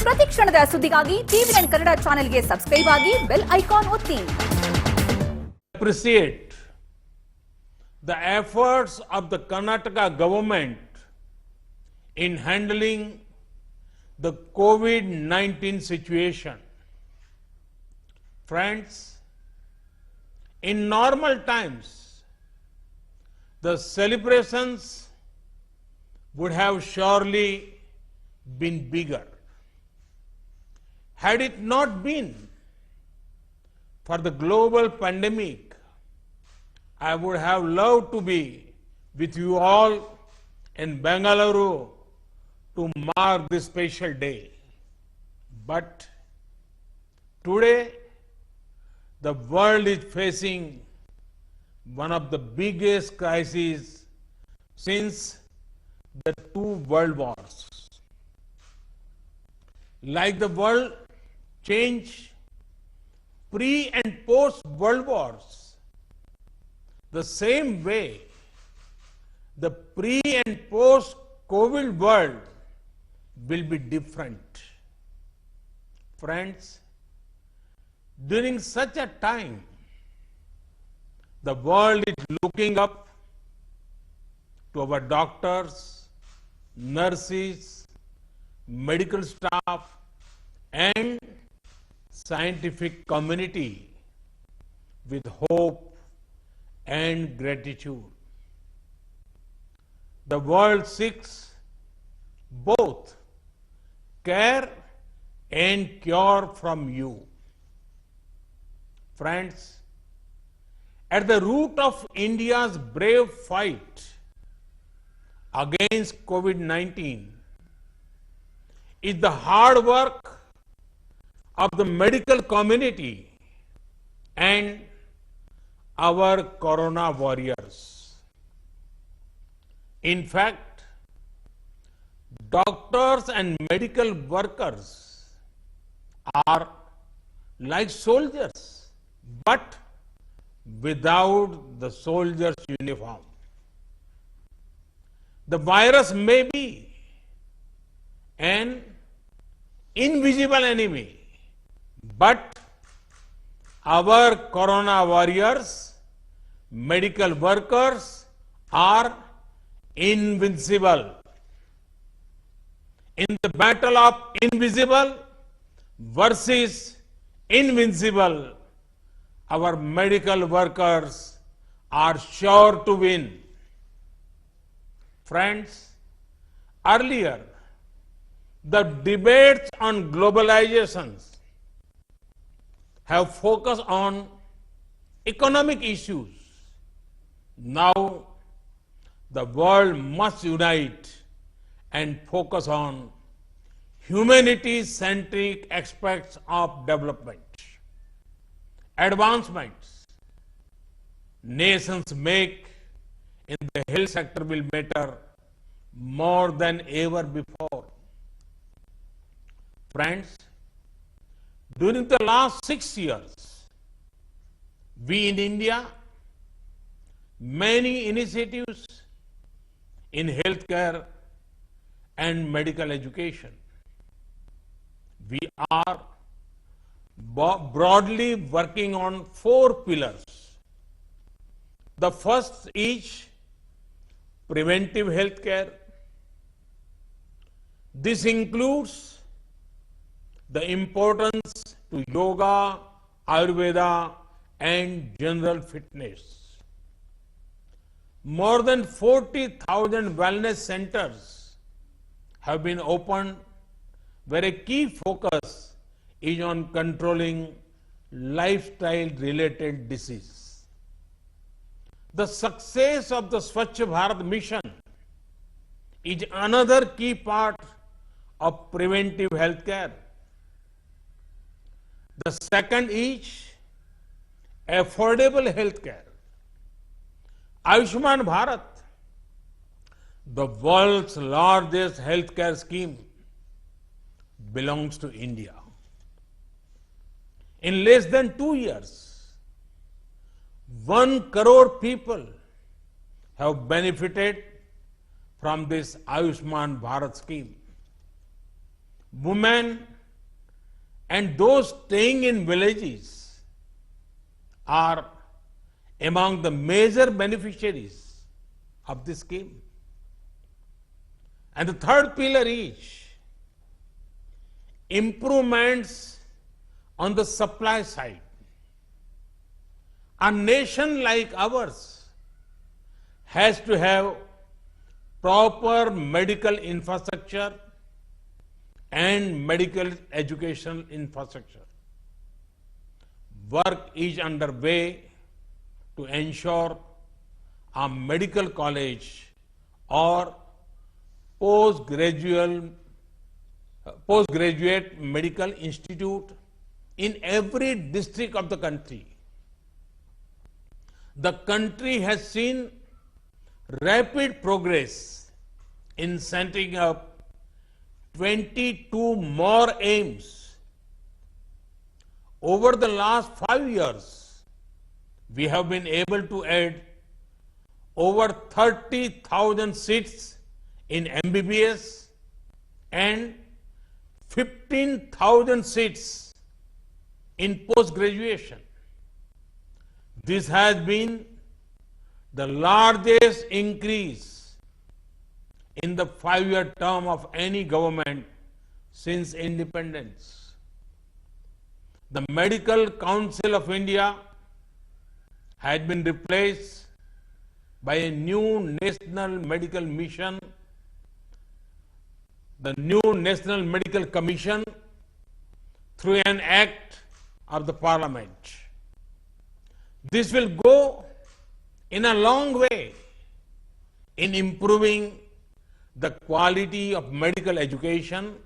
ಪ್ರತಿ ಕ್ಷಣದ ಸುದ್ದಿಗಾಗಿ ಟಿವಿ9 ಕನ್ನಡ ಚಾನೆಲ್ಗೆ ಸಬ್ಸ್ಕ್ರೈಬ್ ಆಗಿ ಬೆಲ್ ಐಕಾನ್ ಒತ್ತಿ. Appreciate the efforts of the Karnataka government in handling the COVID-19 situation. Friends, in normal times, the celebrations would have surely been bigger. Had it not been for the global pandemic, I would have loved to be with you all in Bengaluru to mark this special day. But today, the world is facing one of the biggest crises since the two world wars. Like the world changed pre and post world wars, the same way the pre and post COVID world will be different. Friends, during such a time, the world is looking up to our doctors, nurses, medical staff, and scientific community with hope and gratitude. The world seeks both care and cure from you. Friends, at the root of India's brave fight against COVID-19 is the hard work of the medical community and our corona warriors. In fact, doctors and medical workers are like soldiers, but without the soldier's uniform. The virus may be an invisible enemy, but our corona warriors, medical workers are invincible. In the battle of invisible versus invincible, our medical workers are sure to win. Friends, earlier, the debates on globalizations have focused on economic issues. Now, the world must unite and focus on humanity-centric aspects of development. Advancements nations make in the health sector will matter more than ever before. Friends, during the last 6 years, we in India, many initiatives in healthcare and medical education. We are broadly working on 4 pillars. The first is preventive healthcare. This includes the importance to yoga, Ayurveda, and general fitness. More than 40,000 wellness centers have been opened where a key focus is on controlling lifestyle-related disease. The success of the Swachh Bharat mission is another key part of preventive healthcare. The second is affordable healthcare. Ayushman Bharat, the world's largest healthcare scheme, belongs to India. In less than 2 years, 1 crore people have benefited from this Ayushman Bharat scheme. Women and those staying in villages are among the major beneficiaries of this scheme. And the third pillar is improvements on the supply side. A nation like ours has to have proper medical infrastructure and medical educational infrastructure. Work is underway to ensure a medical college or postgraduate medical institute in every district of the country. The country has seen rapid progress in setting up 22 more AIIMS. Over the last 5 years, we have been able to add over 30,000 seats in MBBS and 15,000 seats in post-graduation. This has been the largest increase in the 5-year term of any government since independence. The Medical Council of India had been replaced by a new national medical mission, the new National Medical Commission, through an act of the Parliament. This will go in a long way in improving the quality of medical education,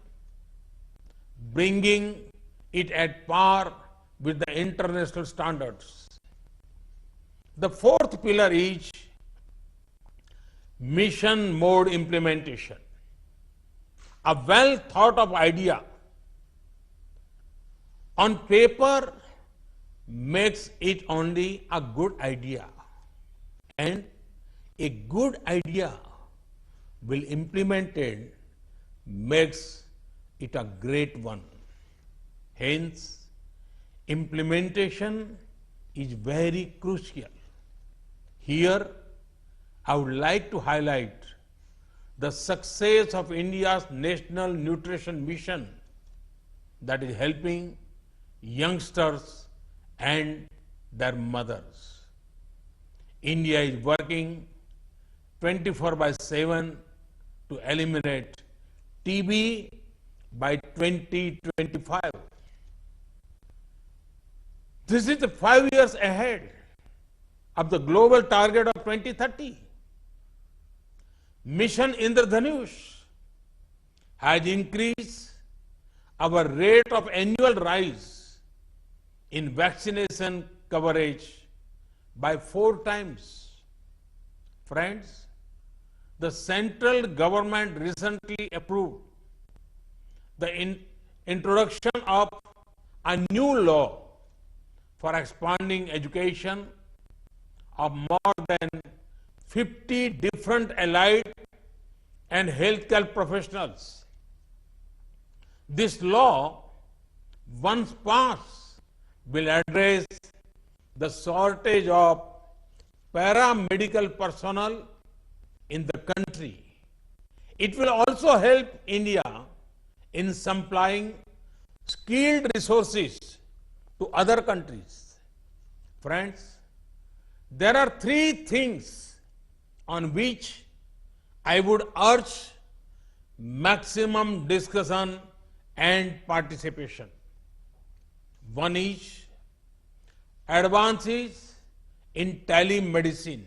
bringing it at par with the international standards. The fourth pillar is mission mode implementation. A well thought of idea on paper makes it only a good idea, and a good idea will implemented makes it a great one. Hence, implementation is very crucial. Here, I would like to highlight the success of India's National Nutrition Mission that is helping youngsters and their mothers. India is working 24/7 to eliminate TB by 2025. This is 5 years ahead of the global target of 2030. Mission Indradhanush has increased our rate of annual rise in vaccination coverage by 4 times. Friends, the central government recently approved the introduction of a new law for expanding education of more than 50 different allied and healthcare professionals. This law, once passed, will address the shortage of paramedical personnel in the country. It will also help India in supplying skilled resources to other countries. Friends, there are 3 things on which I would urge maximum discussion and participation. One is advances in telemedicine.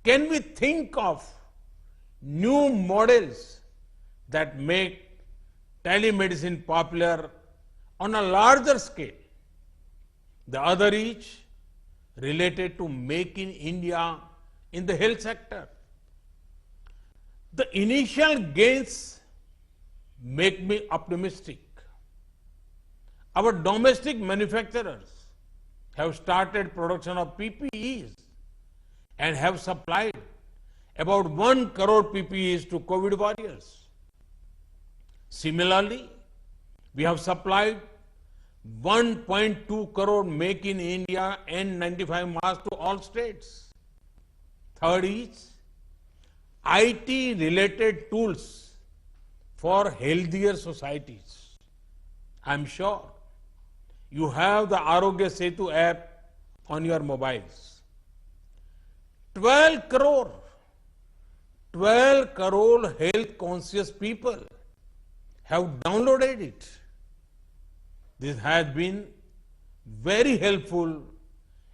Can we think of new models that make telemedicine popular on a larger scale? The other is related to making India in the health sector. The initial gains make me optimistic. Our domestic manufacturers have started production of PPEs and have supplied about 1 crore PPEs to COVID warriors. Similarly, We have supplied 1.2 crore Make in India N95 masks to all states. Third is IT-related tools for healthier societies. I'm sure you have the Arogya Setu app on your mobiles. 12 crore health conscious people have downloaded it. This has been very helpful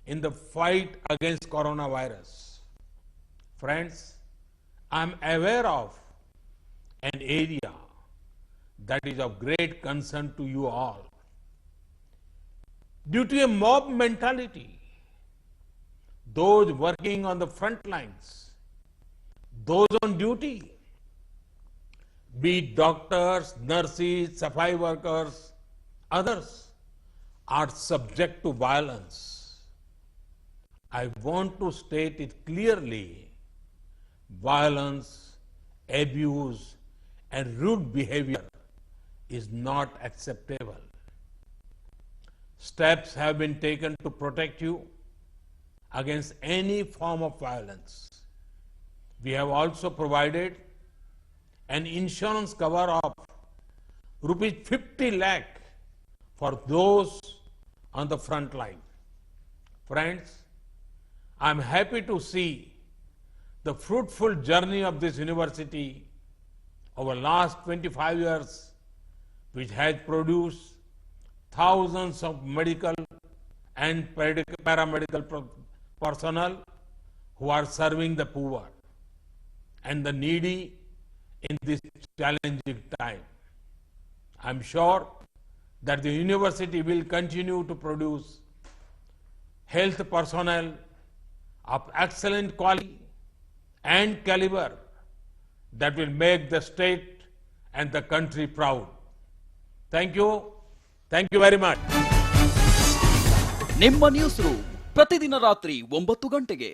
in the fight against coronavirus. Friends, I'm aware of an area that is of great concern to you all. Due to a mob mentality, those working on the front lines, those on duty, be it doctors, nurses, safai workers, others, are subject to violence. I want to state it clearly: violence, abuse, and rude behavior is not acceptable. Steps have been taken to protect you against any form of violence. We have also provided an insurance cover of rupees 50 lakh for those on the front line. Friends, I'm happy to see the fruitful journey of this university over the last 25 years, which has produced thousands of medical and paramedical personnel who are serving the poor and the needy in this challenging time. I'm sure that the university will continue to produce health personnel of excellent quality and caliber that will make the state and the country proud. Thank you. Thank you very much. ನಿಮ್ಮ news room ಪ್ರತಿದಿನ ರಾತ್ರಿ 9 ಗಂಟೆಗೆ.